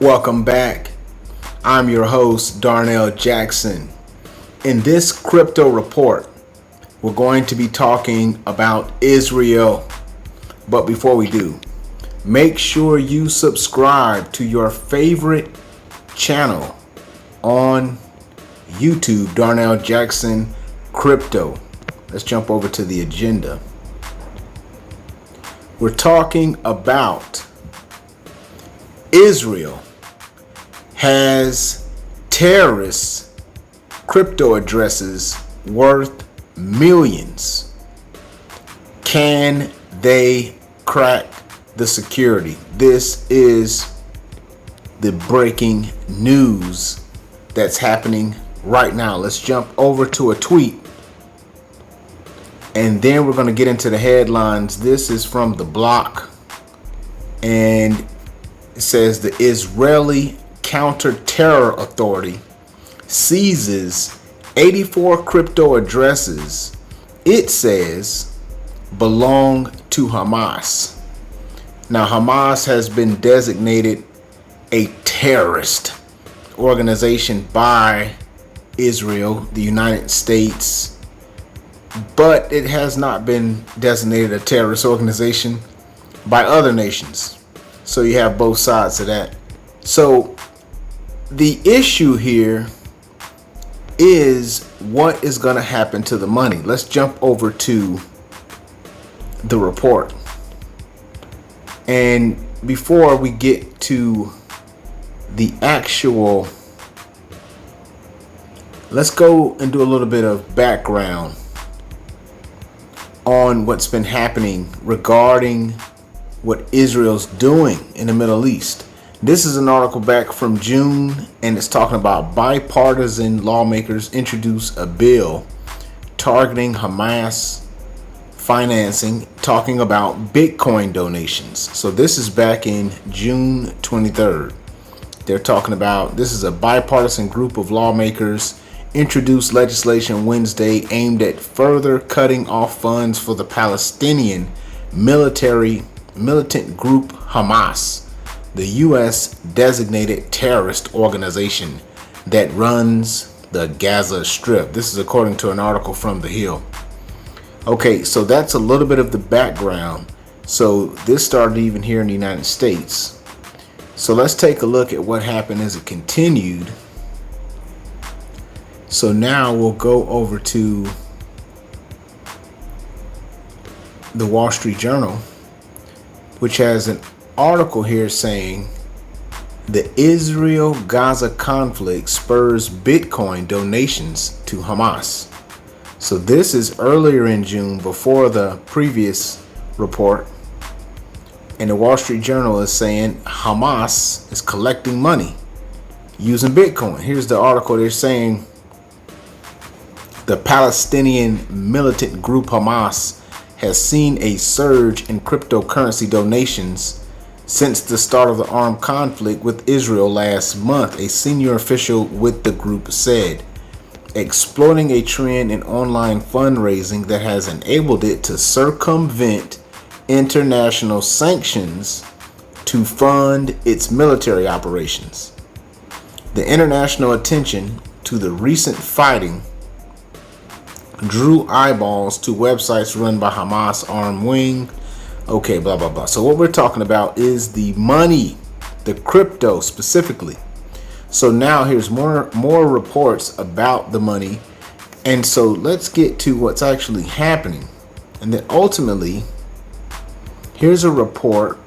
Welcome back. I'm your host, Darnell Jackson. In this crypto report, we're going to be talking about Israel. But before we do, make sure you subscribe to your favorite channel on YouTube, Darnell Jackson Crypto. Let's jump over to the agenda. We're talking about Israel has terrorist crypto addresses worth millions. Can they crack the security? This is the breaking news that's happening right now. Let's jump over to a tweet, and then we're going to get into the headlines. This is from The Block, and it says the Israeli counterterror authority seizes 84 crypto addresses it says belong to Hamas. Now, Hamas has been designated a terrorist organization by Israel, the United States, but it has not been designated a terrorist organization by other nations. So you have both sides of that. So the issue here is what is going to happen to the money. Let's jump over to the report. And before we get to the actual, let's go and do a little bit of background on what's been happening regarding what Israel's doing in the Middle East. This is an article back from June, and it's talking about bipartisan lawmakers introduce a bill targeting Hamas financing, talking about Bitcoin donations. So this is back in June 23rd. They're talking about, this is a bipartisan group of lawmakers introduced legislation Wednesday aimed at further cutting off funds for the Palestinian militant group Hamas, the U.S. designated terrorist organization that runs the Gaza Strip. This is according to an article from The Hill. Okay, so that's a little bit of the background. So this started even here in the United States. So let's take a look at what happened as it continued. So now we'll go over to the Wall Street Journal, which has an article here saying the Israel-Gaza conflict spurs Bitcoin donations to Hamas. So this is earlier in June, before the previous report. And the Wall Street Journal is saying Hamas is collecting money using Bitcoin. Here's the article. They're saying the Palestinian militant group Hamas has seen a surge in cryptocurrency donations since the start of the armed conflict with Israel last month, a senior official with the group said, exploiting a trend in online fundraising that has enabled it to circumvent international sanctions to fund its military operations. The international attention to the recent fighting drew eyeballs to websites run by Hamas armed wing. Okay, blah, blah, blah. So what we're talking about is the money, the crypto specifically. So now here's more reports about the money. And so let's get to what's actually happening. And then ultimately, here's a report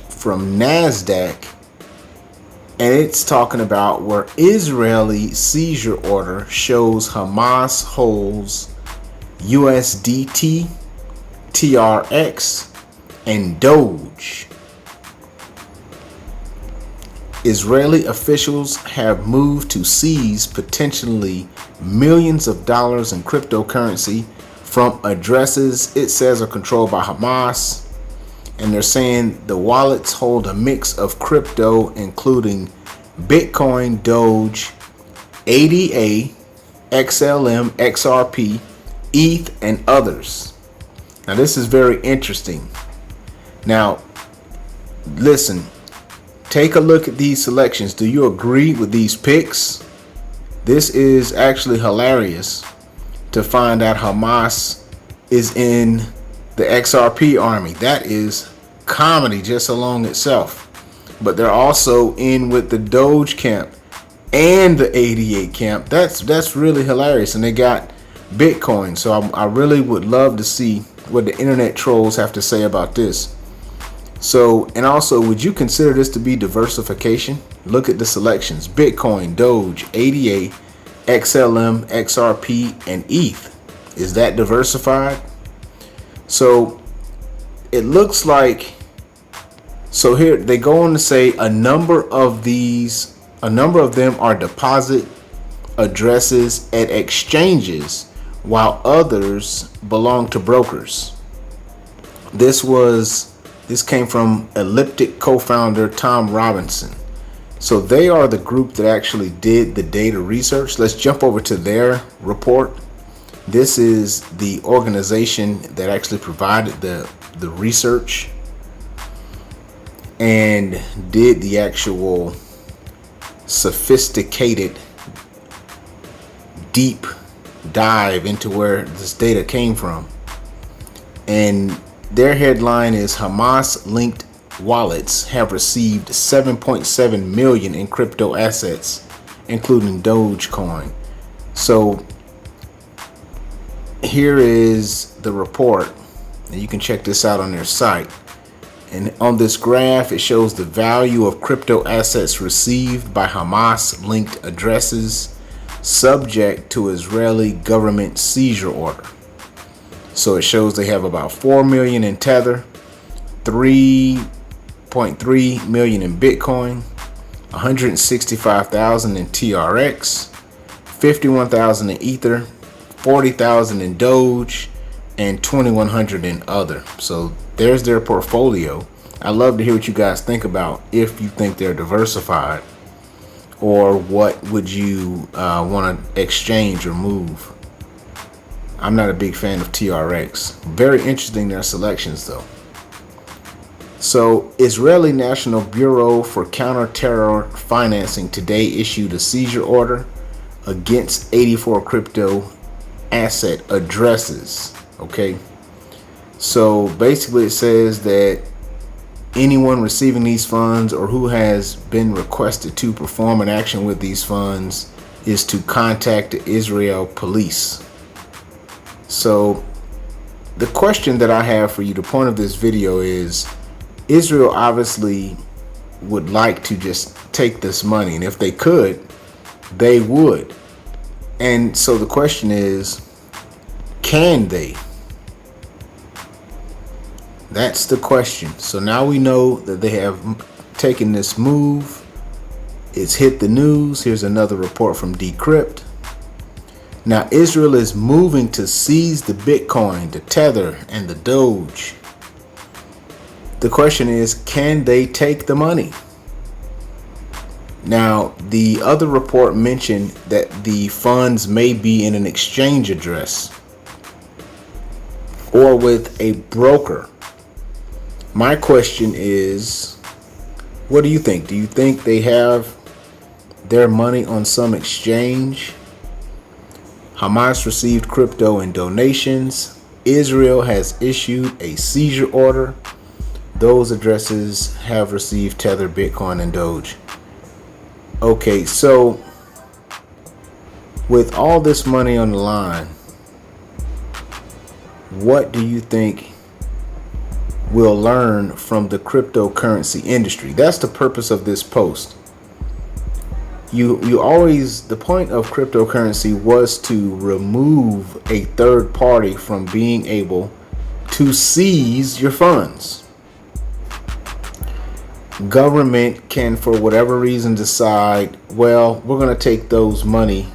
from NASDAQ. And it's talking about where Israeli seizure order shows Hamas holds USDT, TRX, and Doge. Israeli officials have moved to seize potentially millions of dollars in cryptocurrency from addresses it says are controlled by Hamas. And they're saying the wallets hold a mix of crypto, including Bitcoin, Doge, ADA, XLM, XRP, ETH, and others. Now, this is very interesting. Now, listen, take a look at these selections. Do you agree with these picks? This is actually hilarious to find out Hamas is in the XRP army. That is comedy just along itself. But they're also in with the Doge camp and the 88 camp. That's really hilarious. And they got Bitcoin. So I really would love to see what the internet trolls have to say about this. So, and also, would you consider this to be diversification? Look at the selections: Bitcoin, Doge, ADA, XLM, XRP, and ETH. Is that diversified? So it looks like, so here they go on to say a number of them are deposit addresses at exchanges, while others belong to brokers. This came from Elliptic co-founder Tom Robinson. So they are the group that actually did the data research. Let's jump over to their report. This is the organization that actually provided the research and did the actual sophisticated deep dive into where this data came from. And their headline is Hamas linked wallets have received 7.7 million in crypto assets, including Dogecoin. So here is the report, and you can check this out on their site. And on this graph, it shows the value of crypto assets received by Hamas linked addresses subject to Israeli government seizure order. So it shows they have about 4 million in Tether, 3.3 million in Bitcoin, 165,000 in TRX, 51,000 in Ether, 40,000 in Doge, and 2,100 in other. So there's their portfolio. I'd love to hear what you guys think about, if you think they're diversified, or what would you want to exchange or move. I'm not a big fan of TRX. Very interesting, their selections though. So Israeli National Bureau for Counterterror Financing today issued a seizure order against 84 crypto asset addresses. Okay, so basically it says that anyone receiving these funds or who has been requested to perform an action with these funds is to contact the Israel police. So the question that I have for you, the point of this video is, Israel obviously would like to just take this money, and if they could, they would. And so the question is, can they? That's the question. So now we know that they have taken this move. It's hit the news. Here's another report from Decrypt. Now Israel is moving to seize the Bitcoin, the Tether, and the Doge. The question is, can they take the money? Now, the other report mentioned that the funds may be in an exchange address or with a broker. My question is, what do you think? Do you think they have their money on some exchange? Hamas received crypto and donations. Israel has issued a seizure order. Those addresses have received Tether, Bitcoin, and Doge. Okay, so with all this money on the line, what do you think we'll learn from the cryptocurrency industry? That's the purpose of this post. You always, the point of cryptocurrency was to remove a third party from being able to seize your funds. Government can, for whatever reason, decide, well, we're going to take those money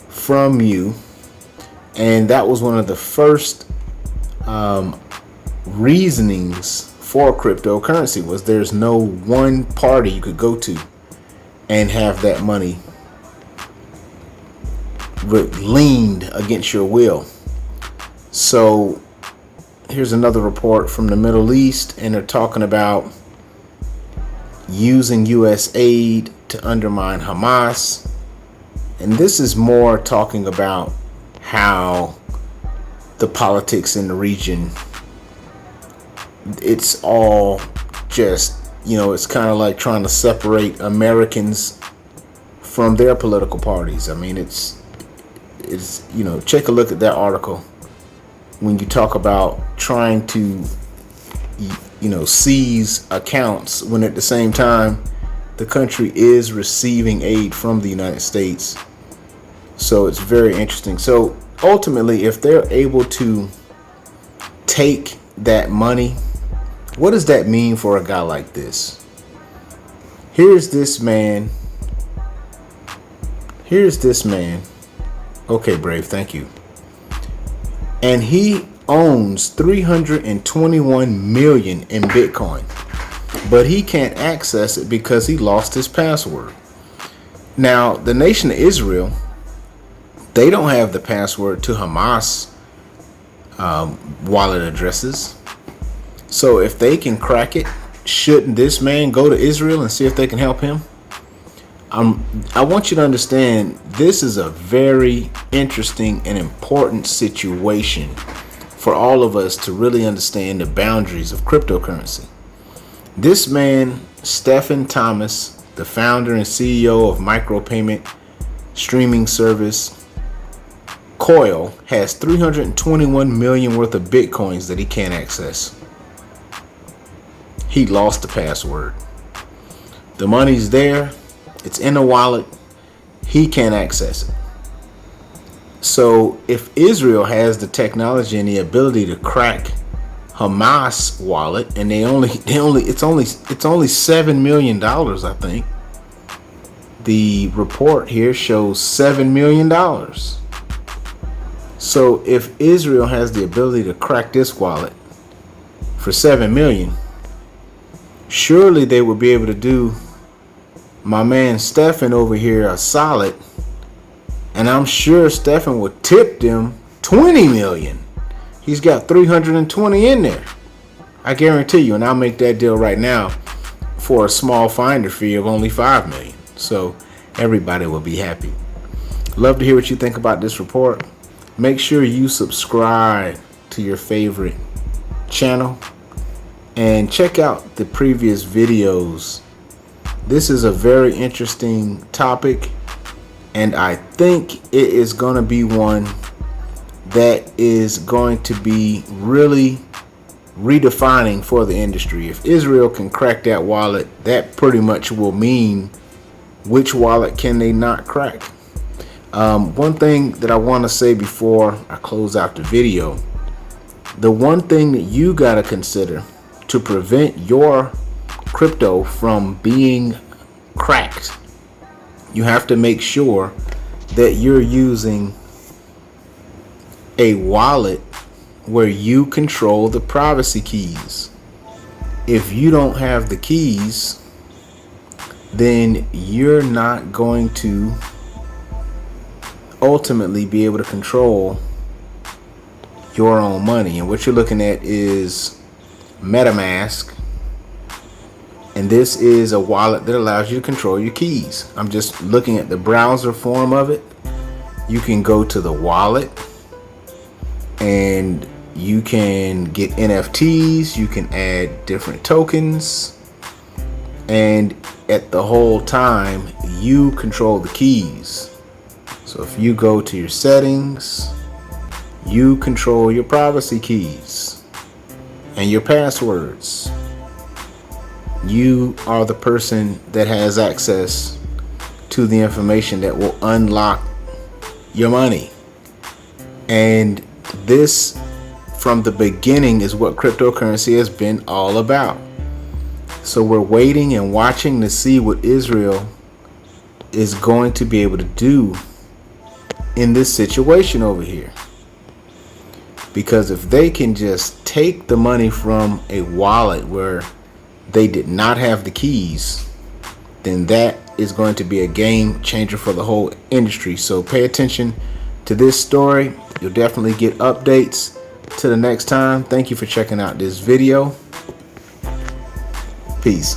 from you. And that was one of the first reasonings for cryptocurrency, was there's no one party you could go to and have that money leaned against your will. So here's another report from the Middle East, and they're talking about, using U.S. aid to undermine Hamas. And this is more talking about how the politics in the region, it's all just, it's kind of like trying to separate Americans from their political parties. I mean, it's take a look at that article when you talk about trying to seize accounts when at the same time the country is receiving aid from the United States. So it's very interesting. So ultimately, if they're able to take that money, what does that mean for a guy like this? Here's this man. Okay, Brave, thank you. And he owns 321 million in Bitcoin, but he can't access it because he lost his password. Now, the nation of Israel, they don't have the password to Hamas wallet addresses. So if they can crack it, shouldn't this man go to Israel and see if they can help him? I want you to understand, this is a very interesting and important situation for all of us to really understand the boundaries of cryptocurrency. This man, Stephen Thomas, the founder and CEO of micropayment streaming service Coil, has 321 million worth of Bitcoins that he can't access. He lost the password. The money's there. It's in a wallet. He can't access it. So if Israel has the technology and the ability to crack Hamas wallet, and it's only $7 million, I think. The report here shows $7 million. So if Israel has the ability to crack this wallet for $7 million, surely they would be able to do my man Stephen over here a solid, and I'm sure Stephen would tip them 20 million. He's got 320 in there. I guarantee you, and I'll make that deal right now for a small finder fee of only 5 million. So everybody will be happy. Love to hear what you think about this report. Make sure you subscribe to your favorite channel and check out the previous videos. This is a very interesting topic, and I think it is going to be one that is going to be really redefining for the industry. If Israel can crack that wallet, that pretty much will mean which wallet can they not crack. One thing that I want to say before I close out the video, the one thing that you got to consider to prevent your crypto from being cracked, you have to make sure that you're using a wallet where you control the privacy keys. If you don't have the keys, then you're not going to ultimately be able to control your own money. And what you're looking at is MetaMask, and this is a wallet that allows you to control your keys. I'm just looking at the browser form of it. You can go to the wallet and you can get NFTs, you can add different tokens, and at the whole time you control the keys. So if you go to your settings, you control your privacy keys and your passwords. You are the person that has access to the information that will unlock your money. And this, from the beginning, is what cryptocurrency has been all about. So we're waiting and watching to see what Israel is going to be able to do in this situation over here. Because if they can just take the money from a wallet where they did not have the keys, then that is going to be a game changer for the whole industry. So pay attention to this story. You'll definitely get updates. Till the next time, thank you for checking out this video. Peace.